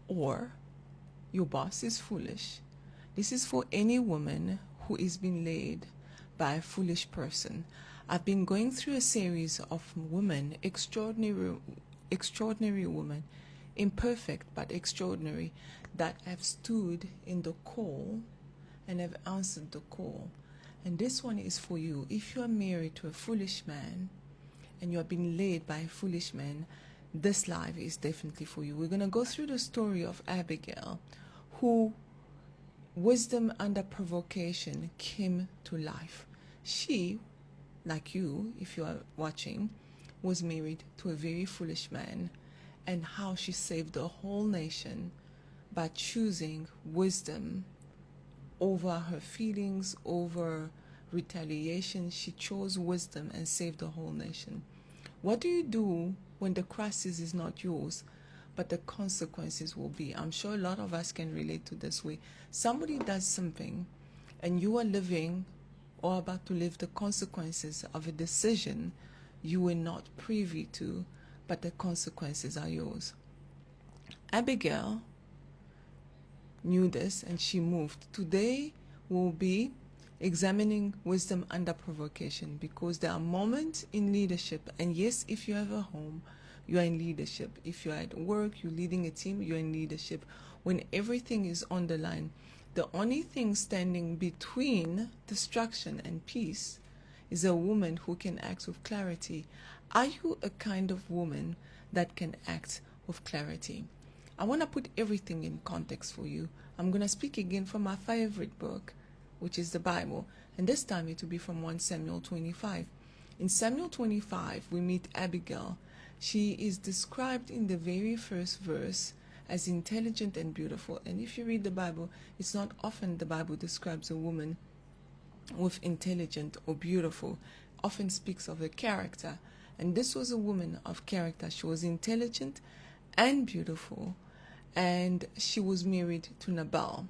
or your boss is foolish. This is for any woman who is being laid by a foolish person. I've been going through a series of women, extraordinary women, imperfect but extraordinary, that have stood in the call and have answered the call. And this one is for you. If you are married to a foolish man and you are being led by a foolish man, this life is definitely for you. We're going to go through the story of Abigail, who wisdom under provocation came to life. She, like you, if you are watching, was married to a very foolish man, and how she saved the whole nation by choosing wisdom over her feelings, over retaliation. She chose wisdom and saved the whole nation. What do you do when the crisis is not yours, but the consequences will be? I'm sure a lot of us can relate to this way. Somebody does something, and you are living or about to live the consequences of a decision you were not privy to, but the consequences are yours. Abigail knew this, and she moved. Today we'll be examining wisdom under provocation, because there are moments in leadership, and yes, if you have a home, you are in leadership. If you're at work, you're leading a team, you're in leadership. When everything is on the line, the only thing standing between destruction and peace is a woman who can act with clarity. Are you a kind of woman that can act with clarity? I want to put everything in context for you. I'm going to speak again from my favorite book, which is the Bible. And this time it will be from 1 Samuel 25. In Samuel 25, we meet Abigail. She is described in the very first verse as intelligent and beautiful. And if you read the Bible, it's not often the Bible describes a woman with intelligent or beautiful. Often speaks of her character. And this was a woman of character. She was intelligent and beautiful. And she was married to Nabal.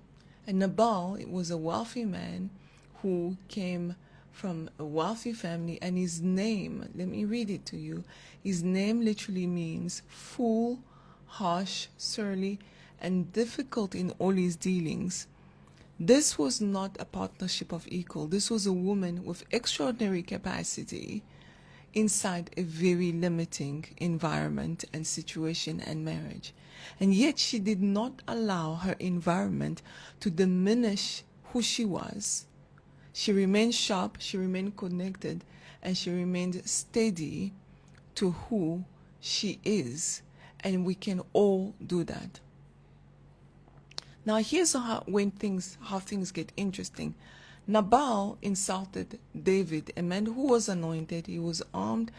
And Nabal, it was a wealthy man who came from a wealthy family, and his name, let me read it to you. His name literally means fool, harsh, surly, and difficult in all his dealings. This was not a partnership of equal. This was a woman with extraordinary capacity inside a very limiting environment and situation and marriage. And yet she did not allow her environment to diminish who she was. She remained sharp, she remained connected, and she remained steady to who she is. And we can all do that. Now here's how things get interesting. Nabal insulted David, a man who was anointed. He was armed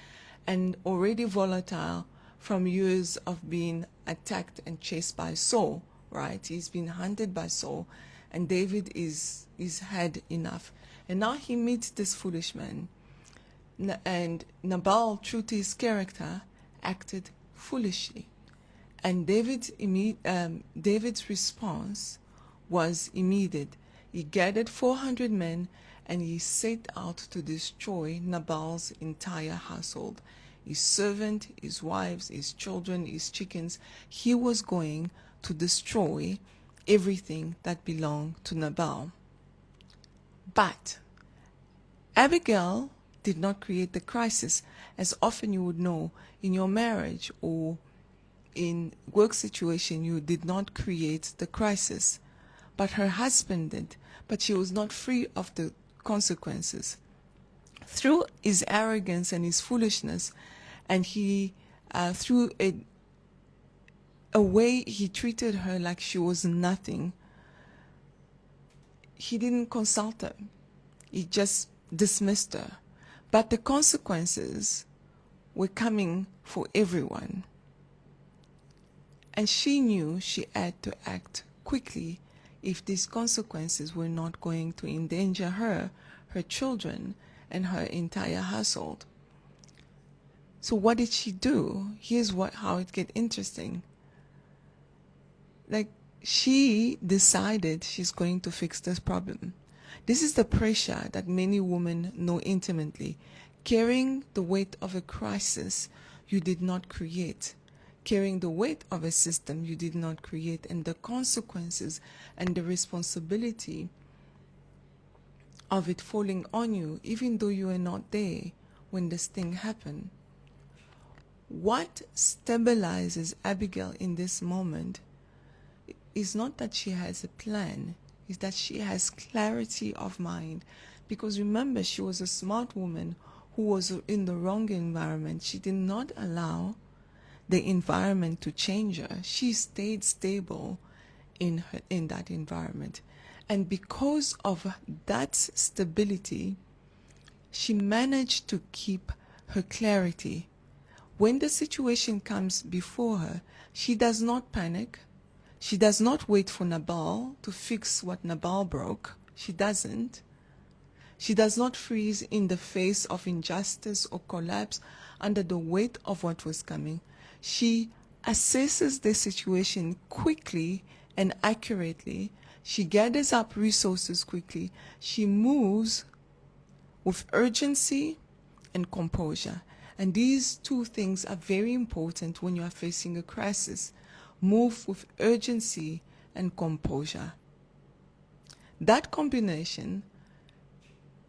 and already volatile from years of being attacked and chased by Saul, right? He's been hunted by Saul, and David is had enough. And now he meets this foolish man. And Nabal, true to his character, acted foolishly. And David's response was immediate. He gathered 400 men, and he set out to destroy Nabal's entire household. His servant, his wives, his children, his chickens. He was going to destroy everything that belonged to Nabal. But Abigail did not create the crisis. As often you would know, in your marriage or in work situation, you did not create the crisis, but her husband did. But she was not free of the consequences. Through his arrogance and his foolishness, and he through a way he treated her like she was nothing, he didn't consult her. He just dismissed her. But the consequences were coming for everyone. And she knew she had to act quickly if these consequences were not going to endanger her, her children, and her entire household. So what did she do? Here's how it gets interesting. She decided she's going to fix this problem. This is the pressure that many women know intimately. Carrying the weight of a crisis you did not create. carrying the weight of a system you did not create, and the consequences and the responsibility of it falling on you, even though you were not there when this thing happened. What stabilizes Abigail in this moment is not that she has a plan, is that she has clarity of mind. Because remember, she was a smart woman who was in the wrong environment. She did not allow the environment to change her. She stayed stable in that environment. And because of that stability, she managed to keep her clarity. When the situation comes before her, she does not panic. She does not wait for Nabal to fix what Nabal broke. She doesn't. She does not freeze in the face of injustice or collapse under the weight of what was coming. She assesses the situation quickly and accurately. She gathers up resources quickly. She moves with urgency and composure. And these two things are very important when you are facing a crisis. Move with urgency and composure. That combination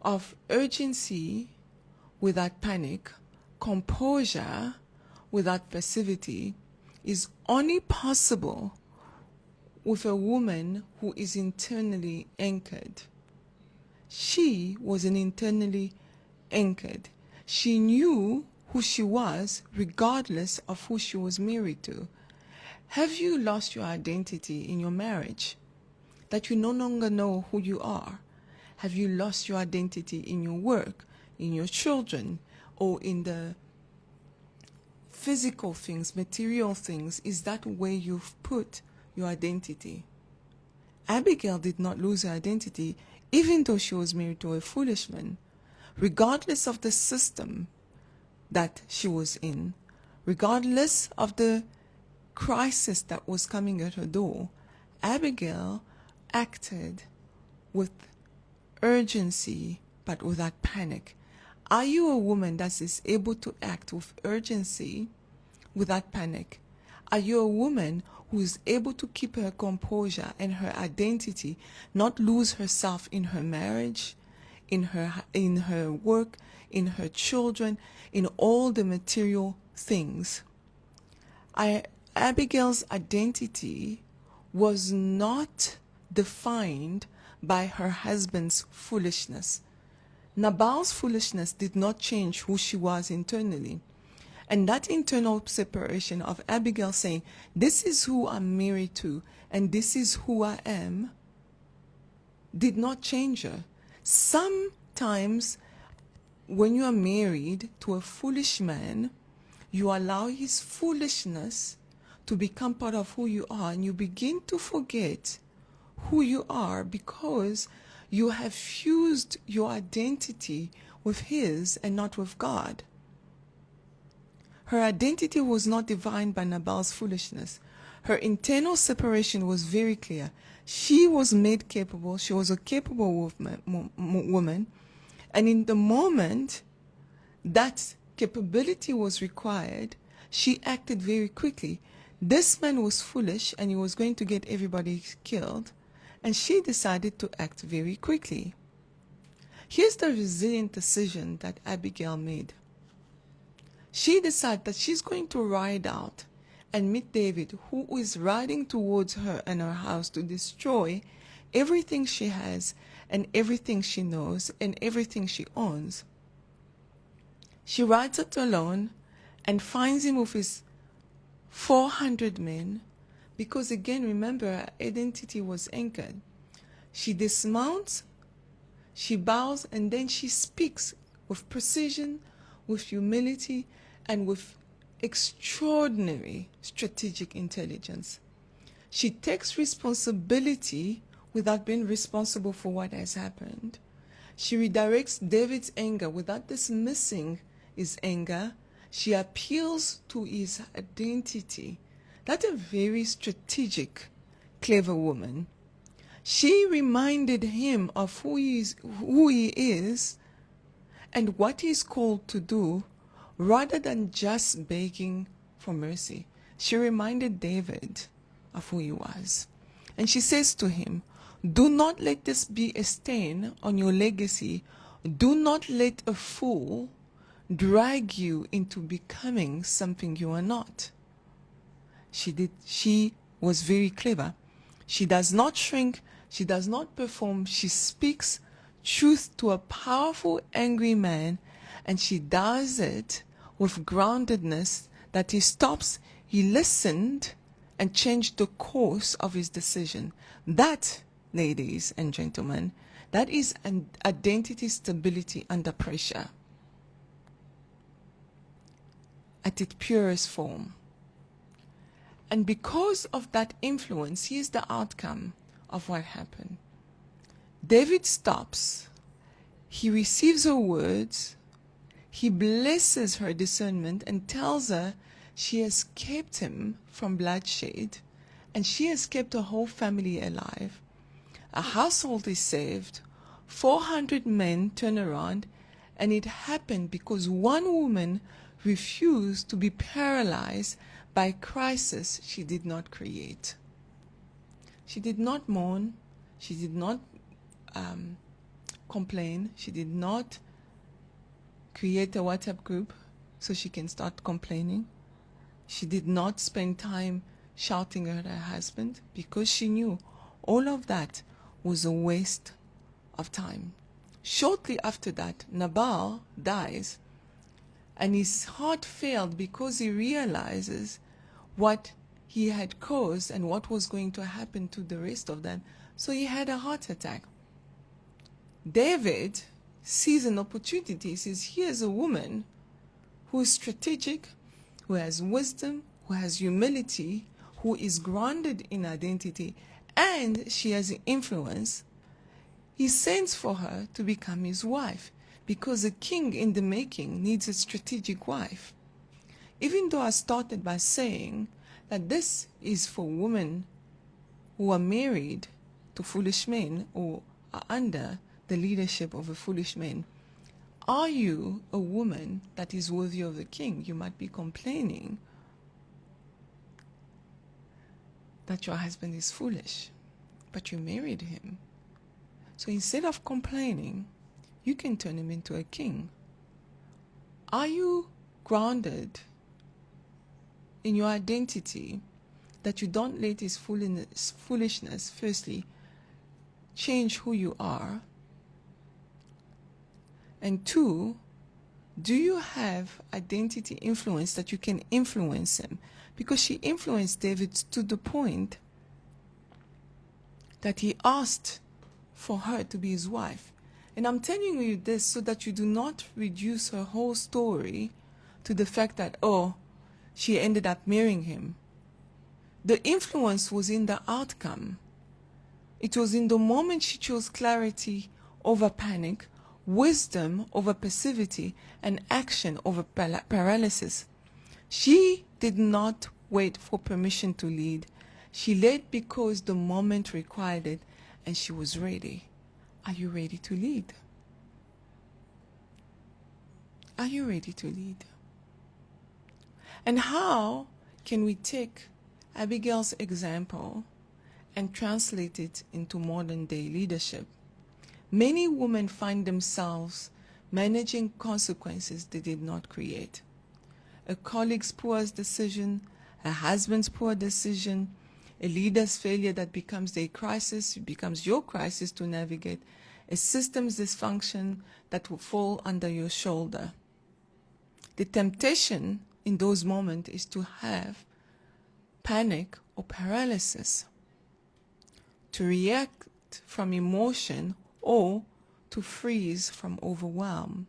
of urgency without panic, composure without passivity, is only possible with a woman who is internally anchored. She was an internally anchored. She knew who she was regardless of who she was married to. Have you lost your identity in your marriage? That you no longer know who you are? Have you lost your identity in your work, in your children, or in the physical things, material things? Is that where you've put your identity? Abigail did not lose her identity, even though she was married to a foolish man. Regardless of the system that she was in, regardless of the crisis that was coming at her door, Abigail acted with urgency but without panic. Are you a woman that is able to act with urgency without panic? Are you a woman who is able to keep her composure and her identity, not lose herself in her marriage, in her work, in her children, in all the material things? Abigail's identity was not defined by her husband's foolishness. Nabal's foolishness did not change who she was internally. And that internal separation of Abigail saying, this is who I'm married to and this is who I am, did not change her. Sometimes when you are married to a foolish man, you allow his foolishness to become part of who you are, and you begin to forget who you are because you have fused your identity with his and not with God. Her identity was not defined by Nabal's foolishness. Her internal separation was very clear. She was made capable. She was a capable woman. And in the moment that capability was required, she acted very quickly. This man was foolish and he was going to get everybody killed. And she decided to act very quickly. Here's the resilient decision that Abigail made. She decided that she's going to ride out and meet David, who is riding towards her and her house to destroy everything she has and everything she knows and everything she owns. She rides out alone and finds him with his 400 men, because again, remember, her identity was anchored. She dismounts, she bows, and then she speaks with precision, with humility, and with extraordinary strategic intelligence. She takes responsibility without being responsible for what has happened. She redirects David's anger without dismissing his anger. She appeals to his identity. That's a very strategic, clever woman. She reminded him of who he is and what he's called to do, rather than just begging for mercy. she reminded David of who he was. And she says to him, do not let this be a stain on your legacy. Do not let a fool drag you into becoming something you are not. She was very clever. She does not shrink. She does not perform. She speaks truth to a powerful, angry man, and she does it with groundedness that he stops, he listened, and changed the course of his decision. That, ladies and gentlemen, that is an identity stability under pressure at its purest form. And because of that influence, here's the outcome of what happened. David stops. He receives her words. He blesses her discernment and tells her she has kept him from bloodshed, and she has kept her whole family alive. A household is saved. 400 men turn around, and it happened because one woman refused to be paralyzed by a crisis she did not create. She did not mourn. She did not complain. She did not create a WhatsApp group so she can start complaining. She did not spend time shouting at her husband because she knew all of that was a waste of time. Shortly after that, Nabal dies, and his heart failed because he realizes what he had caused and what was going to happen to the rest of them. So he had a heart attack. David sees an opportunity. He says, here's a woman who is strategic, who has wisdom, who has humility, who is grounded in identity, and she has influence. He sends for her to become his wife, because a king in the making needs a strategic wife. Even though I started by saying that this is for women who are married to foolish men or are under the leadership of a foolish man, are you a woman that is worthy of the king? You might be complaining that your husband is foolish, but you married him. So instead of complaining, you can turn him into a king. Are you grounded in your identity that you don't let his foolishness, firstly, change who you are? And two, do you have identity influence that you can influence him? Because she influenced David to the point that he asked for her to be his wife. And I'm telling you this so that you do not reduce her whole story to the fact that, oh, she ended up marrying him. The influence was in the outcome. It was in the moment she chose clarity over panic, wisdom over passivity, and action over paralysis. She did not wait for permission to lead. She led because the moment required it, and she was ready. Are you ready to lead? Are you ready to lead? And how can we take Abigail's example and translate it into modern day leadership? Many women find themselves managing consequences they did not create. A colleague's poor decision, a husband's poor decision, a leader's failure that becomes their crisis, becomes your crisis to navigate, a system's dysfunction that will fall under your shoulder. The temptation in those moments is to have panic or paralysis, to react from emotion or to freeze from overwhelm.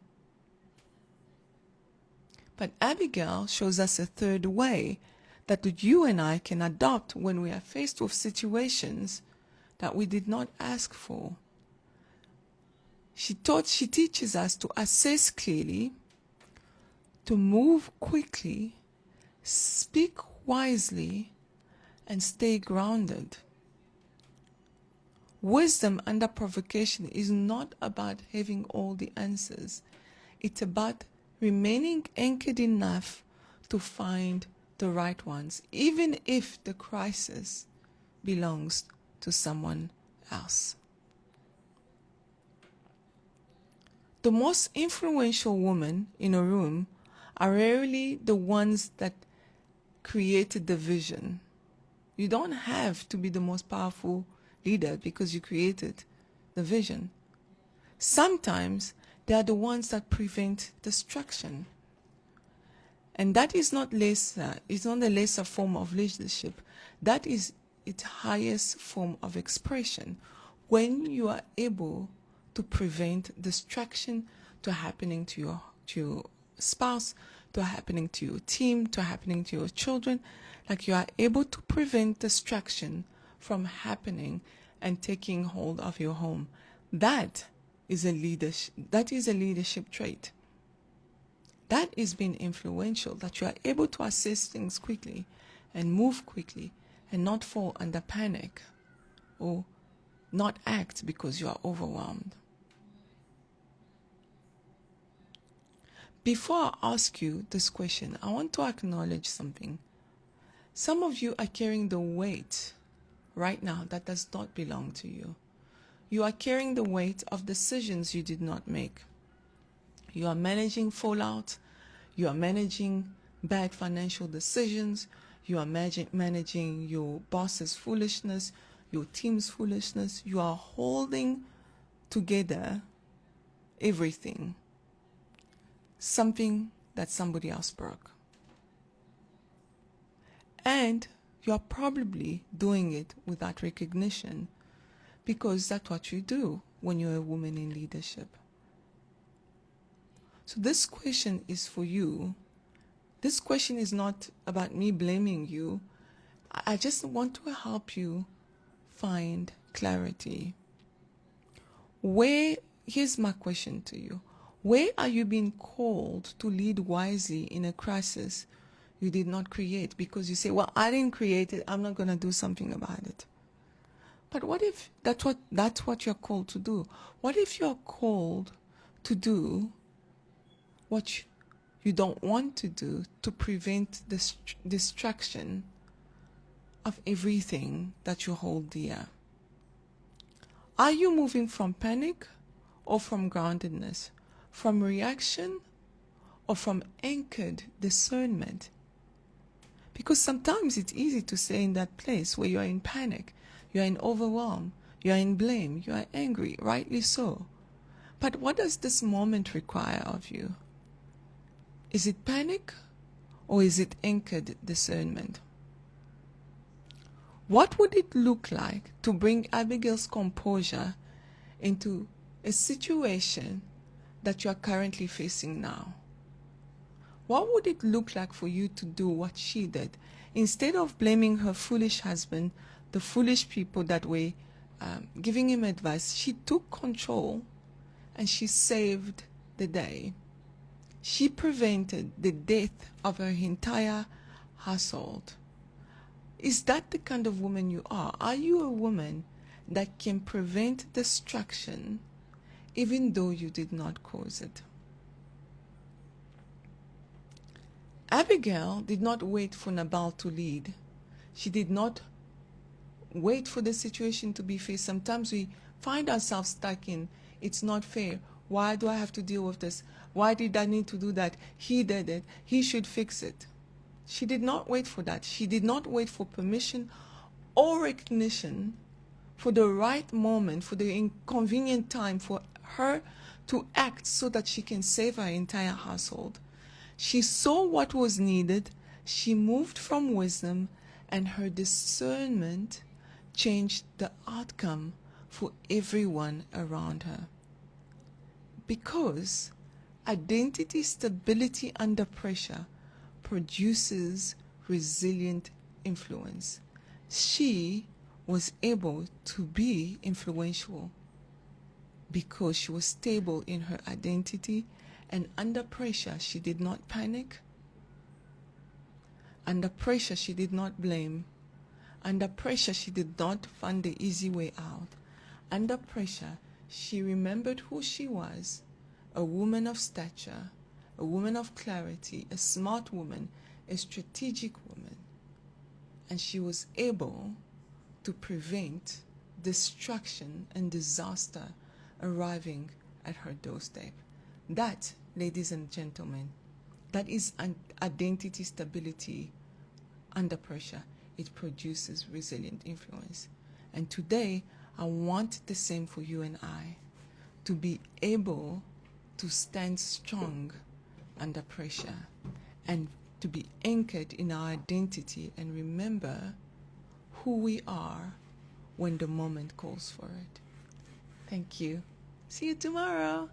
But Abigail shows us a third way that you and I can adopt when we are faced with situations that we did not ask for. She teaches us to assess clearly, to move quickly, speak wisely, and stay grounded. Wisdom under provocation is not about having all the answers. It's about remaining anchored enough to find the right ones, even if the crisis belongs to someone else. The most influential women in a room are rarely the ones that created the vision. You don't have to be the most powerful leader because you created the vision. Sometimes they are the ones that prevent destruction. And that is not lesser, it's not a lesser form of leadership. That is its highest form of expression. When you are able to prevent destruction to happening to your spouse, to happening to your team, to happening to your children, like you are able to prevent destruction from happening and taking hold of your home. That is a leadership trait. That is being influential, that you are able to assess things quickly and move quickly and not fall under panic or not act because you are overwhelmed. Before I ask you this question, I want to acknowledge something. Some of you are carrying the weight right now that does not belong to you. You are carrying the weight of decisions you did not make. You are managing fallout. You are managing bad financial decisions. You are managing your boss's foolishness, your team's foolishness. You are holding together everything. Something that somebody else broke. And you are probably doing it without recognition because that's what you do when you're a woman in leadership. So this question is for you. This question is not about me blaming you. I just want to help you find clarity. Here's my question to you. Where are you being called to lead wisely in a crisis you did not create? Because you say, well, I didn't create it, I'm not going to do something about it. But what if that's what you're called to do? What if you're called to do what you don't want to do to prevent the destruction of everything that you hold dear? Are you moving from panic or from groundedness? From reaction or from anchored discernment? Because sometimes it's easy to stay in that place where you are in panic, you are in overwhelm, you are in blame, you are angry, rightly so. But what does this moment require of you? Is it panic or is it anchored discernment? What would it look like to bring Abigail's composure into a situation that you are currently facing now? What would it look like for you to do what she did? Instead of blaming her foolish husband, the foolish people that were giving him advice, she took control and she saved the day. She prevented the death of her entire household. Is that the kind of woman you are? Are you a woman that can prevent destruction even though you did not cause it? Abigail did not wait for Nabal to lead. She did not wait for the situation to be faced. Sometimes we find ourselves stuck in, it's not fair. Why do I have to deal with this? Why did I need to do that? He did it. He should fix it. She did not wait for that. She did not wait for permission or recognition for the right moment, for the inconvenient time for her to act so that she can save her entire household. She saw what was needed. She moved from wisdom, and her discernment changed the outcome for everyone around her. Because identity stability under pressure produces resilient influence. She was able to be influential because she was stable in her identity, and under pressure she did not panic. Under pressure she did not blame. Under pressure she did not find the easy way out. Under pressure she remembered who she was, a woman of stature, a woman of clarity, a smart woman, a strategic woman, and she was able to prevent destruction and disaster arriving at her doorstep. That, ladies and gentlemen, that is an identity stability under pressure. It produces resilient influence. And today, I want the same for you and I, to be able to stand strong under pressure and to be anchored in our identity and remember who we are when the moment calls for it. Thank you. See you tomorrow.